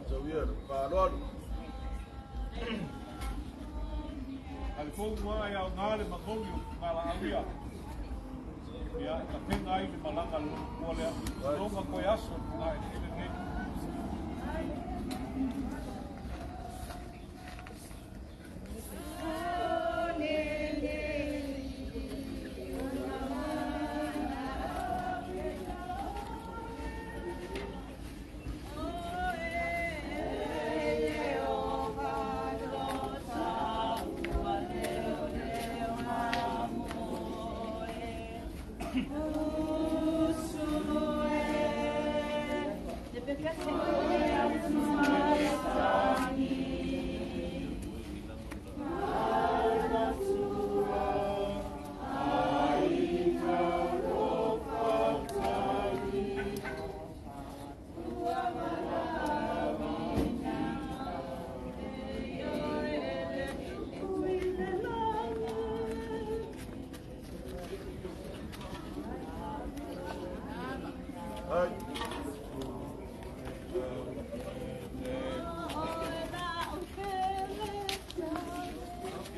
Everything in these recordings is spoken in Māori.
Zawir, Palon. Al fogo ai ao ngale makongi ngala awia. Ya, tapi ngai di malanga lu boleh. Ronga koyaso ngai ini ni.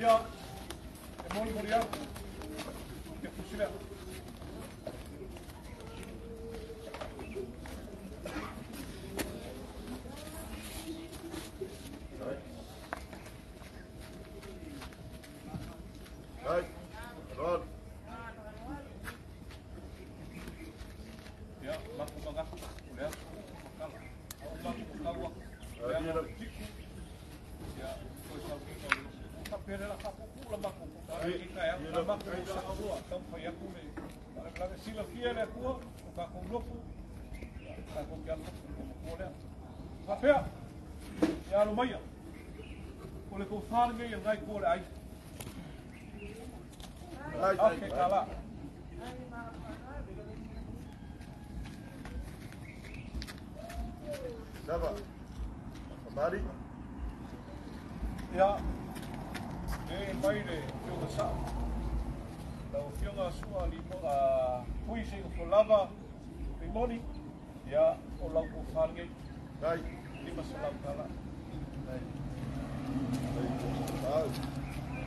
Ya, mau muriar, que pusile. Hai, Ron. Ya, laku bangga, ya, makal, laku kawa, ya, ya, tapi adalah kapu lembak kita yang lembak satu dua tempat yang kumi kalau sila kia le kuah kakung loku kakung yang boleh tapi ya lumayan boleh kau farge yang gai boleh ai oke kalah Siapa? Kembali. Ya. Maire, eu sa. Lau fionga sua lipo a puisi o lava limoni ya o lau ko farge. Dai, lima salam kala. dai. Dai.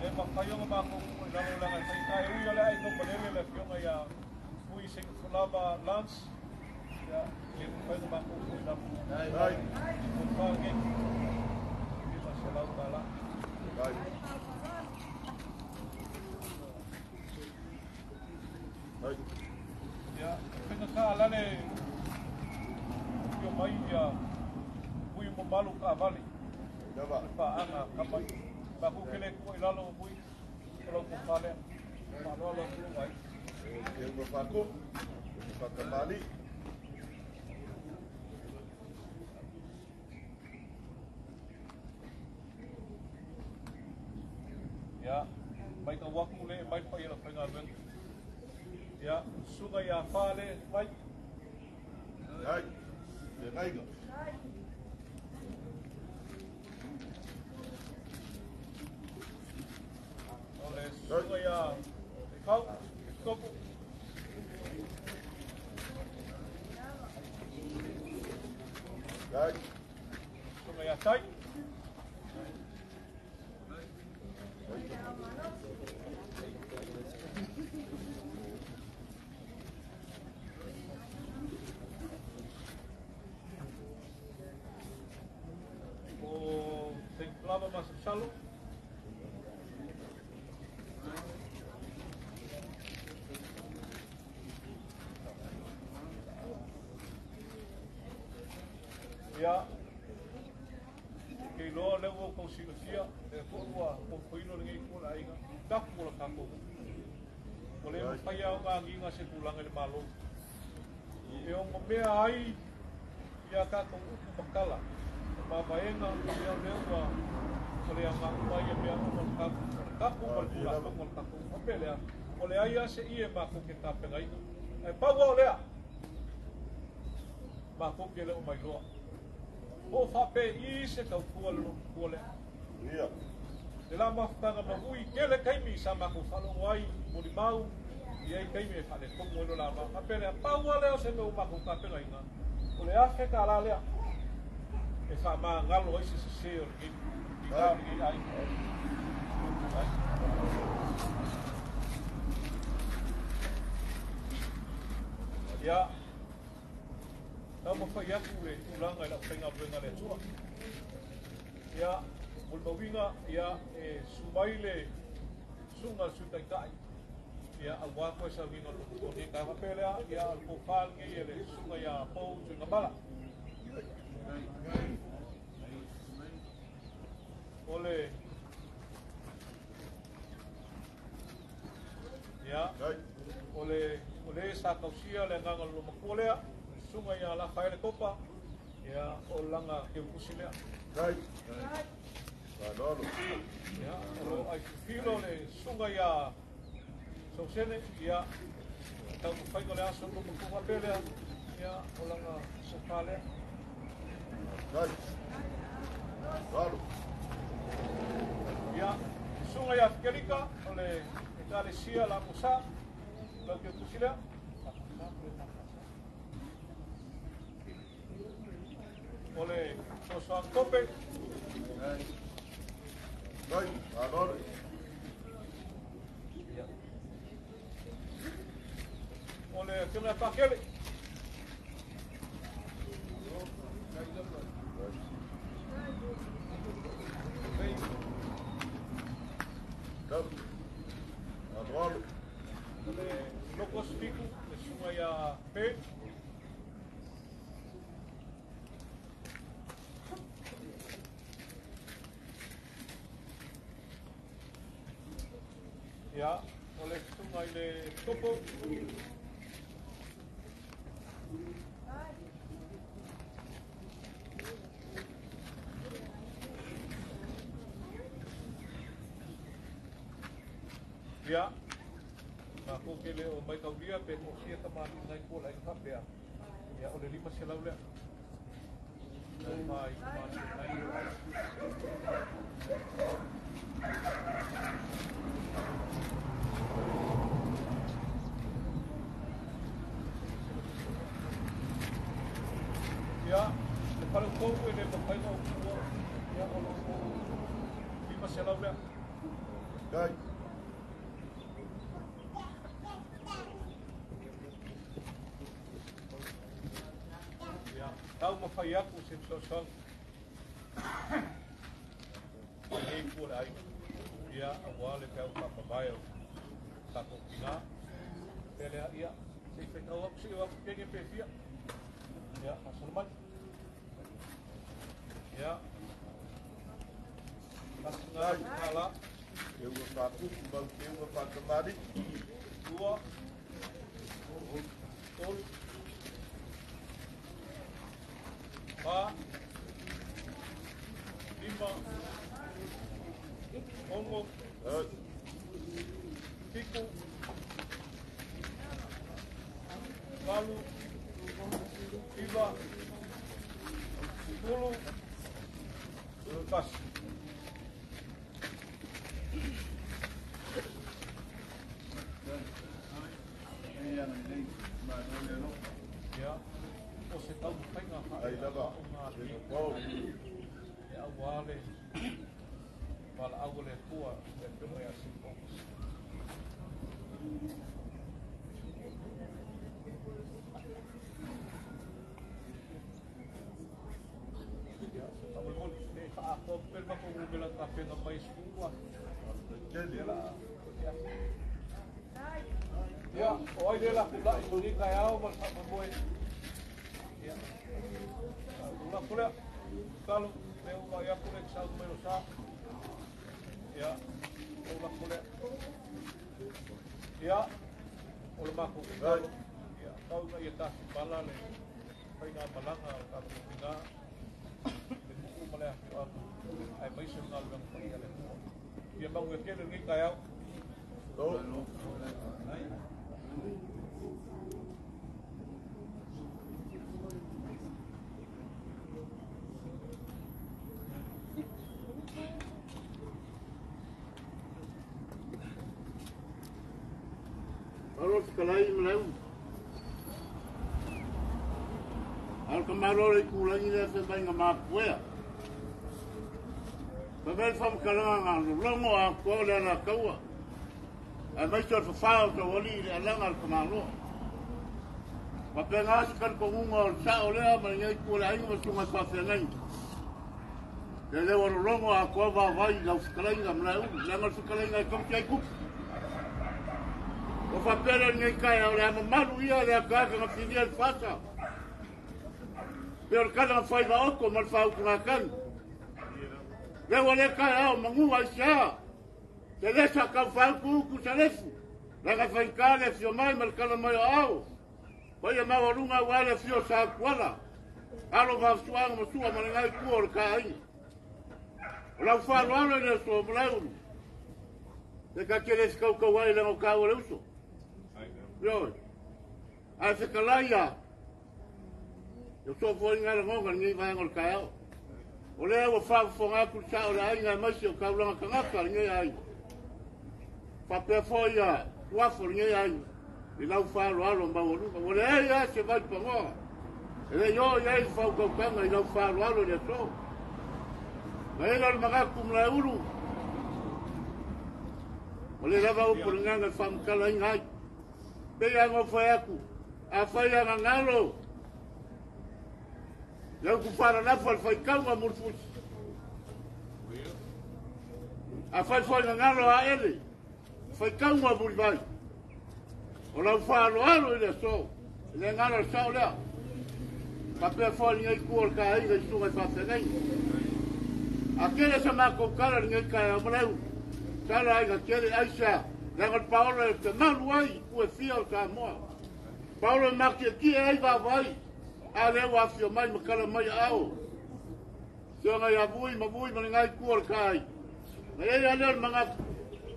E makayo nga ko lalu lang ay kay uyo la ay no panele la fionga ya puisi o lava lunch ya lima pa nga ko na. Dai. Ko farge. Lima salam kala. Dai. Ya, penakala le yo mai ya pui mo malu ka vale. Siapa? Pa ana kamai. Ba ku kele ko ilalo pui. Kalau ko vale. Malo lo ku ai. Yang berpaku, kembali. Ya, mai ka waku le mai pa ira pengawen. Ya, sungai ya fale mai. Dai. Dai go. Oleh sungai ya kau topu. Dai. Sungai ya tai. Lava masuk salo. Ya. Kilo lewo ko silusia, ko wa ko koino ngi ko ainga. Dak mo la kako. Ole mo paya nga nginga se tulang ele malo. E o me ai ya ka ko bakala. Mabaenga ya lewa. Ole yang mai ya mo kako mo kako. Opele. Ole ai se ie ma ko ke tape ngai. Ai pa wa ole. Ma ko ke le o mai loa. O fape I se kau kuala kuala. Iya. Dela maftanga mahui kele kaimi sama ko falo wai muli mau. Ia kaimi fale ko mo la ma. Apere pa wale o se me uma ko tape ngai na. Ole afe ka la le. e wha maa ngalo ai se se o ki ngā ki ai. Ia, tau ma whai aku e tūranga i la whainga wenga le tua. Ia, mulmawinga, ia e sumaile sunga sutai kai. Ia, a wako e sa winga lukuto ni ka hapelea, ia al pōwhangi e le sunga ia pōu tu ngabala. Ole, ia, ole sa kausia le nganga lo makolea, sunga ia la whaere kopa, ia o langa ke upusilea. Right. Adoro. Ia, o ai filo le sunga ia so sene, ia tau whaingo le aso lo makuma pelea, ia o langa so palea. Right. Adoro. Ia, sunga ia fikerika, ole e kare sia la musa, lau ke upusilea. Ole sosoan kope. Right. Adoro. Ole kena pakele. Adoro. Ole locos pico, le sunga ia pe. Ia, ole sunga ile topo. Ia, na kokele o mai kaulia pe o sia tamani ngai ko lai kapea. Ia, ole lima selau lea. Mai ngai. Ia, le palo kou e le mawhainga o kua. Ia, o lima selau lea. Right. Tau mawhai aku se sosong. Hei kua ai. Ia awale kau papabayo. Tako kina. Pelea ia. Se whenau aku se waku kenge pefia. Ia, asalaman. Ia. Nasungai kala. Eu vou facu, eu vou facu mari. Dua. Tol. Pa, lima, ongo, pico, lalu, iba, pulu, lepas. Ya. O se tau whainga Ai lava. Wow. E au wale. Wala au le kua e pino e asi kongos. Tau e moli. E whaako pelma ko umela ka penga mai skua. Kele. Ya, o ai lela kula i kuni kai au mal sa mamoe. Ya. Una kula. Kalu me uma ya kule sa numero sa. Ya. Una kula. Ya. Ola mako. Ya, kau na ia tasi bala le. Pai na malanga ka pinga. Le muku male a ki aku. Ai mai se ngal bang pai ale. Ya mau e kele ngi kai au. Kalau sekalai melau, al ka marore kulangi le se mai nga mapuea. Pamel fam kalanga longo a ko le na kaua. A mai so fa to wali le langa al kamalo. Ma penga si kan ko ngungo sa ole a mai ngai kulangi mo sunga fa fengai. Le wor longo a ko va vai la kalanga mla u langa su kalanga kom kai ku. O fa pera ngai kai ole ma malu ia le ka ka fini al fasa. Pero cada fai va o mal fa ku kan. Le wole kai au mangu wa sha. Te lesa ka fa ku salefu. La ka fa kale fio mai mal kala mai au. Vai ma warunga wale fio sa kwala. Alo va suang mo sua mal ngai ku or kai. La fa lo le so blau. De ka kele ska ko wai le mo ka o uso. Yo. A se kalaya. Eu sou foi ngal ngo ngai vai ngol kaio. Ole o fa fonga ku sa o ai ngai mai o ka lo ka ngaka ngai ai. Fa pe foia, wa for ngai ai. I lau fa lo alo ma o lu. Ole ya se vai pa ngo. Ele yo ya i fa ko ka ngai lau fa lo alo le so. Mai lo ma ku mla ulu. Ole la va o por ngai fa mkala ngai. Pe ya ngo fa aku. A fa ya ngalo. Lau ku para la fal fai calma murfus. A fai foi ngalo a ele. Fai calma bulbai. O lau fa lo alo ile so. Le ngalo sa ola. Pa pe foi ngai ku ka ai ga su ga fa ngai. Aquele se ma ko kala ngai ka amreu. Sala ai ga kele aisha. Le ngal Paulo te malu ai ku e fio ka mo. Paulo ma ke ki ai va vai. Ale wa fio mai makala mai au. Sio ngai abui mabui mai ngai kuor kai. Ngai ale manga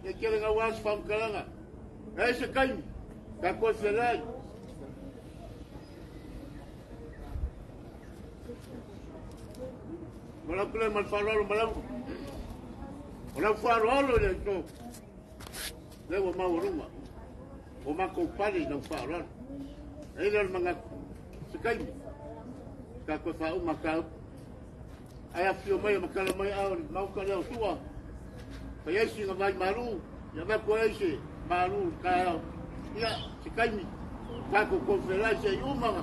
e kele nga was fam kalanga. E se kai ka ko selai. Mala kule mal falo mala. Ola falo le to. Le wa mauruma. O ma ko pali no falo. E le manga se kai. Ka ko fa uma ka ai afio mai makala mai au mau ka leo tua pa yesi nga vai maru ya va ko ese maru ka ya se kai mi ka ko conferência e uma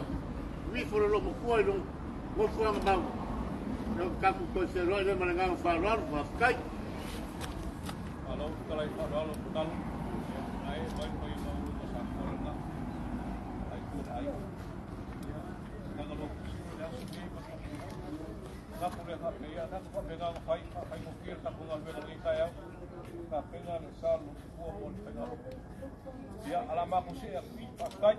vi fora lo mo ko lo mo fo nga mau no ka ko conferência le malanga fa lo fa kai alo kala fa lo tal ai vai ko i mau ko sa ko na ai ko ai na pule ha pe ya na ko pe na fai mo kir ta ko ngal ni ka ya ka pe na sa lu ko mo pe na ya ala ma ko se ya pa kai